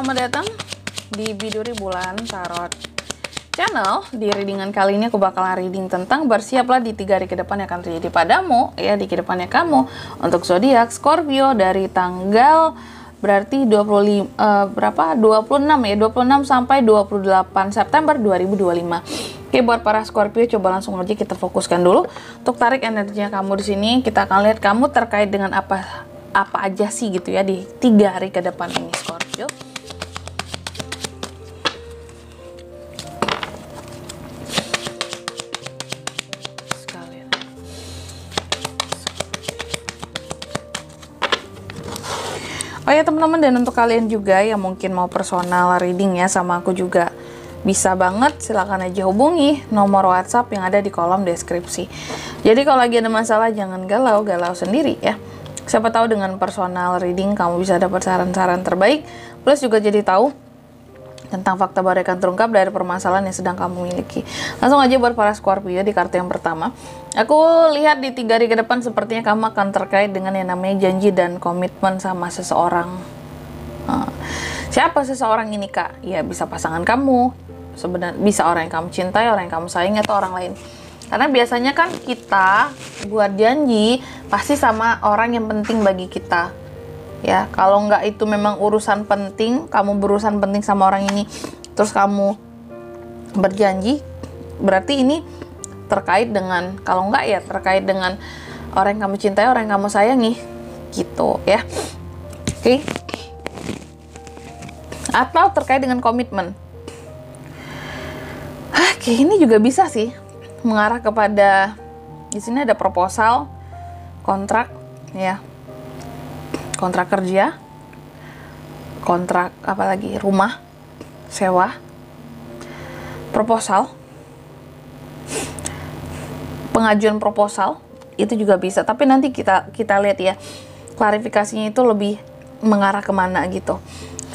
selamat datang di Biduri Bulan Tarot Channel. Di readingan kali ini aku bakalan reading tentang bersiaplah di 3 hari ke depan yang akan terjadi padamu, ya, di kedepannya kamu. Untuk zodiak Scorpio dari tanggal berarti 26 ya, 26 sampai 28 September 2025. Oke, buat para Scorpio coba langsung aja kita fokuskan dulu. Untuk tarik energinya kamu di sini, kita akan lihat kamu terkait dengan apa aja sih gitu ya di 3 hari ke depan ini, Scorpio. Sekalian. Oh ya teman-teman, dan untuk kalian juga yang mungkin mau personal reading ya sama aku juga bisa banget, silahkan aja hubungi nomor WhatsApp yang ada di kolom deskripsi. Jadi kalau lagi ada masalah jangan galau sendiri ya. Siapa tahu dengan personal reading kamu bisa dapat saran-saran terbaik, plus juga jadi tahu tentang fakta baru yang akan terungkap dari permasalahan yang sedang kamu miliki. Langsung aja buat para Scorpio di kartu yang pertama. Aku lihat di 3 hari ke depan sepertinya kamu akan terkait dengan yang namanya janji dan komitmen sama seseorang. Siapa seseorang ini, Kak? Ya bisa pasangan kamu, sebenarnya bisa orang yang kamu cintai, orang yang kamu sayangi, atau orang lain. Karena biasanya kan kita buat janji pasti sama orang yang penting bagi kita. Ya, kalau nggak itu memang urusan penting, kamu berurusan penting sama orang ini, terus kamu berjanji, berarti ini terkait dengan, kalau nggak ya terkait dengan orang yang kamu cintai, orang yang kamu sayangi, gitu ya. Oke. Atau terkait dengan komitmen. Oke, ini juga bisa sih mengarah kepada, di sini ada proposal, kontrak ya, kontrak kerja, kontrak apalagi, rumah sewa, proposal, pengajuan proposal, itu juga bisa. Tapi nanti kita lihat ya klarifikasinya itu lebih mengarah kemana gitu.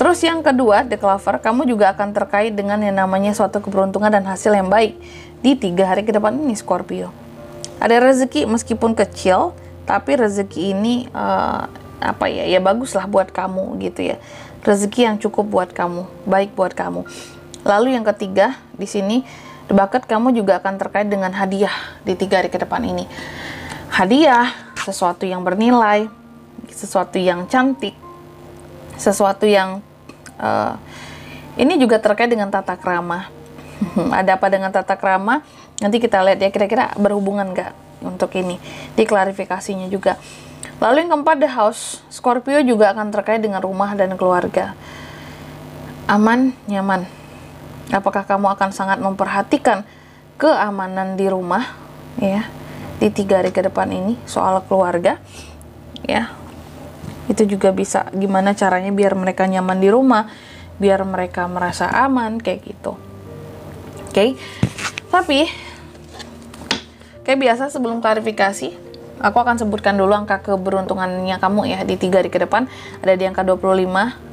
Terus yang kedua, The Clover, kamu juga akan terkait dengan yang namanya suatu keberuntungan dan hasil yang baik di 3 hari ke depan ini, Scorpio. Ada rezeki meskipun kecil, tapi rezeki ini ya bagus lah buat kamu gitu ya. Rezeki yang cukup buat kamu, baik buat kamu. Lalu yang ketiga, di sini The Bucket, kamu juga akan terkait dengan hadiah di 3 hari ke depan ini. Hadiah, sesuatu yang bernilai, sesuatu yang cantik, sesuatu yang ini juga terkait dengan tata krama. Ada apa dengan tata krama? Nanti kita lihat ya kira-kira berhubungan nggak untuk ini di klarifikasinya juga. Lalu yang keempat, The House, Scorpio juga akan terkait dengan rumah dan keluarga. Aman, nyaman. Apakah kamu akan sangat memperhatikan keamanan di rumah ya di 3 hari ke depan ini, soal keluarga ya. Itu juga bisa gimana caranya biar mereka nyaman di rumah, biar mereka merasa aman kayak gitu. Oke. Tapi kayak biasa sebelum klarifikasi, aku akan sebutkan dulu angka keberuntungannya kamu ya di 3 hari ke depan. Ada di angka 25,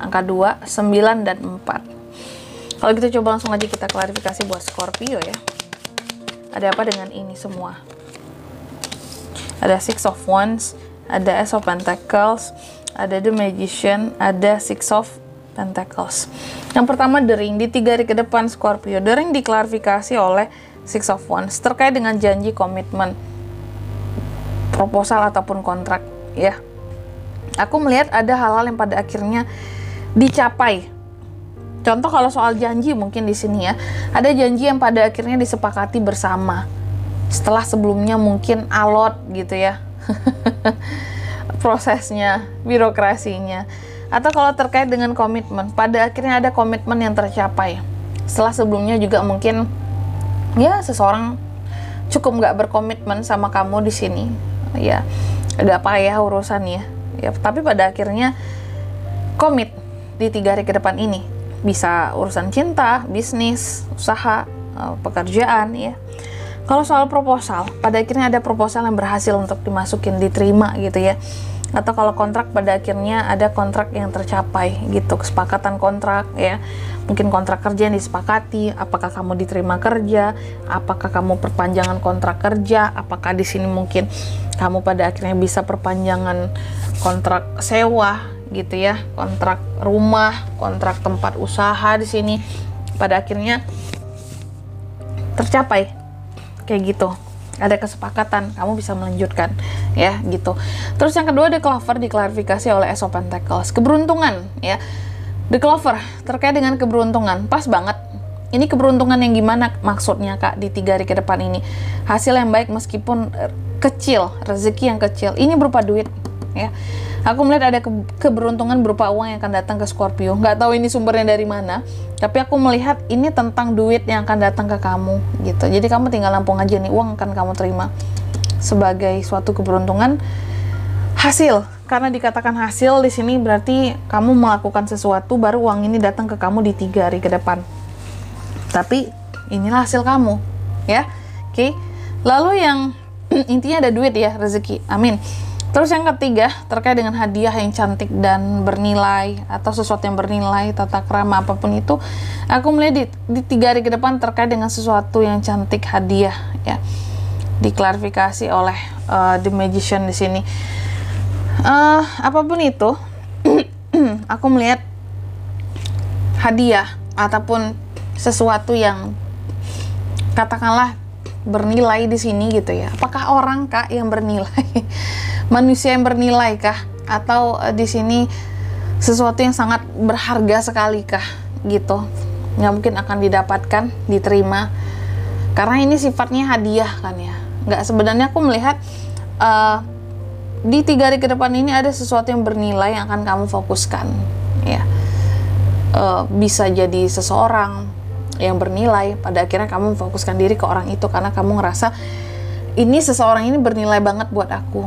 angka 2, 9 dan 4. Kalau gitu coba langsung aja kita klarifikasi buat Scorpio ya. Ada apa dengan ini semua? Ada Six of Wands, ada Ace of Pentacles, ada The Magician, ada Six of Pentacles. Yang pertama, The Ring di 3 hari ke depan, Scorpio. The Ring diklarifikasi oleh Six of Wands terkait dengan janji, komitmen, proposal ataupun kontrak ya. Aku melihat ada hal-hal yang pada akhirnya dicapai. Contoh kalau soal janji mungkin di sini ya, ada janji yang pada akhirnya disepakati bersama. Setelah sebelumnya mungkin alot gitu ya. Prosesnya, birokrasinya. Atau kalau terkait dengan komitmen, pada akhirnya ada komitmen yang tercapai. Setelah sebelumnya juga mungkin ya seseorang cukup nggak berkomitmen sama kamu di sini, ya agak payah urusannya. Ya, tapi pada akhirnya komit di 3 hari ke depan ini. Bisa urusan cinta, bisnis, usaha, pekerjaan ya. Kalau soal proposal, pada akhirnya ada proposal yang berhasil untuk dimasukin, diterima gitu ya. Atau kalau kontrak, pada akhirnya ada kontrak yang tercapai gitu, kesepakatan kontrak ya. Mungkin kontrak kerja yang disepakati, apakah kamu diterima kerja, apakah kamu perpanjangan kontrak kerja, apakah di sini mungkin kamu pada akhirnya bisa perpanjangan kontrak sewa gitu ya, kontrak rumah, kontrak tempat usaha di sini pada akhirnya tercapai kayak gitu. Ada kesepakatan, kamu bisa melanjutkan ya gitu. Terus yang kedua, The Clover diklarifikasi oleh Ace of Pentacles, keberuntungan ya. The Clover terkait dengan keberuntungan, pas banget. Ini keberuntungan yang gimana maksudnya Kak di 3 hari ke depan ini? Hasil yang baik meskipun kecil, rezeki yang kecil. Ini berupa duit ya. Aku melihat ada keberuntungan berupa uang yang akan datang ke Scorpio. Nggak tahu ini sumbernya dari mana, tapi aku melihat ini tentang duit yang akan datang ke kamu gitu. Jadi kamu tinggal nampung aja nih, uang akan kamu terima sebagai suatu keberuntungan. Hasil, karena dikatakan hasil di sini berarti kamu melakukan sesuatu baru uang ini datang ke kamu di 3 hari ke depan. Tapi inilah hasil kamu ya. Oke. Lalu yang intinya ada duit ya, rezeki. Amin. Terus yang ketiga, terkait dengan hadiah yang cantik dan bernilai, atau sesuatu yang bernilai, tata krama, apapun itu, aku melihat di 3 hari ke depan terkait dengan sesuatu yang cantik, hadiah, ya, diklarifikasi oleh The Magician di sini. Apapun itu, aku melihat hadiah ataupun sesuatu yang katakanlah bernilai di sini gitu ya. Apakah orang Kak yang bernilai? Manusia yang bernilai kah? Atau di sini sesuatu yang sangat berharga sekali kah? Gitu. Nggak mungkin akan didapatkan, diterima. Karena ini sifatnya hadiah kan ya. Nggak, sebenarnya aku melihat di 3 hari ke depan ini ada sesuatu yang bernilai yang akan kamu fokuskan. Ya. Bisa jadi seseorang yang bernilai, pada akhirnya kamu memfokuskan diri ke orang itu karena kamu ngerasa ini seseorang ini bernilai banget buat aku,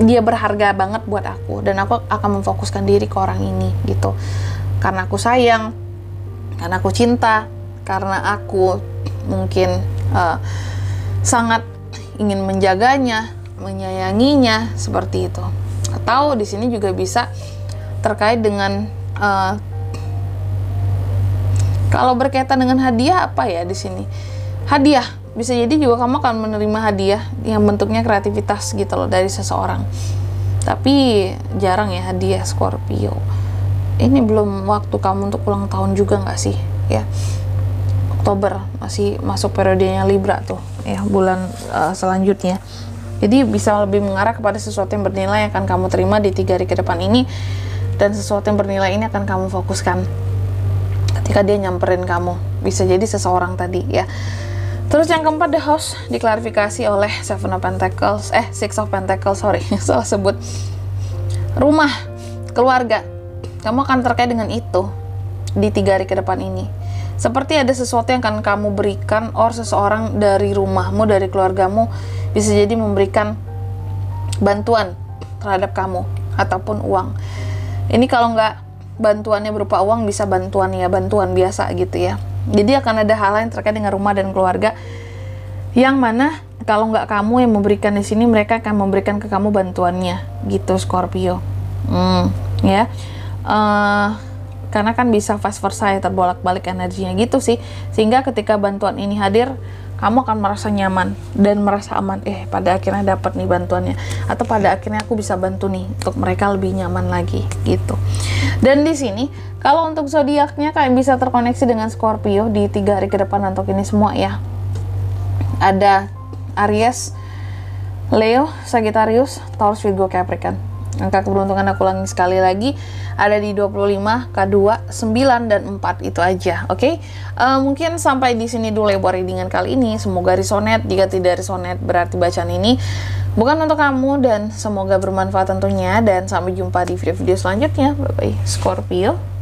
dia berharga banget buat aku, dan aku akan memfokuskan diri ke orang ini gitu, karena aku sayang, karena aku cinta, karena aku mungkin sangat ingin menjaganya, menyayanginya, seperti itu. Atau di sini juga bisa terkait dengan kalau berkaitan dengan hadiah, apa ya di sini? Hadiah bisa jadi juga kamu akan menerima hadiah yang bentuknya kreativitas gitu loh dari seseorang. Tapi jarang ya hadiah Scorpio. Ini belum waktu kamu untuk ulang tahun juga nggak sih? Ya, Oktober masih masuk periodenya Libra tuh, ya bulan selanjutnya. Jadi bisa lebih mengarah kepada sesuatu yang bernilai yang akan kamu terima di 3 hari ke depan ini, dan sesuatu yang bernilai ini akan kamu fokuskan ketika dia nyamperin kamu. Bisa jadi seseorang tadi ya. Terus yang keempat, The House diklarifikasi oleh Six of Pentacles, sorry, salah sebut. Rumah, keluarga, kamu akan terkait dengan itu di 3 hari ke depan ini. Seperti ada sesuatu yang akan kamu berikan, or seseorang dari rumahmu, dari keluargamu, bisa jadi memberikan bantuan terhadap kamu, ataupun uang. Ini kalau nggak bantuannya berupa uang, bisa bantuan biasa gitu ya. Jadi akan ada hal lain terkait dengan rumah dan keluarga, yang mana kalau nggak kamu yang memberikan di sini, mereka akan memberikan ke kamu bantuannya gitu Scorpio. Ya, karena kan bisa vice versa ya, terbolak-balik energinya gitu sih, sehingga ketika bantuan ini hadir, kamu akan merasa nyaman dan merasa aman. Pada akhirnya dapat nih bantuannya, atau pada akhirnya aku bisa bantu nih untuk mereka lebih nyaman lagi gitu. Dan di sini kalau untuk zodiaknya kalian bisa terkoneksi dengan Scorpio di 3 hari ke depan untuk ini semua ya. Ada Aries, Leo, Sagittarius, Taurus, Virgo, Capricorn. Angka keberuntungan aku ulangi sekali lagi, ada di 25, K2, 9, dan 4. Itu aja, oke? Mungkin sampai di sini dulu lebar readingan kali ini. Semoga resonate. Jika tidak resonate, berarti bacaan ini bukan untuk kamu, dan semoga bermanfaat tentunya. Dan sampai jumpa di video-video selanjutnya. Bye-bye, Scorpio.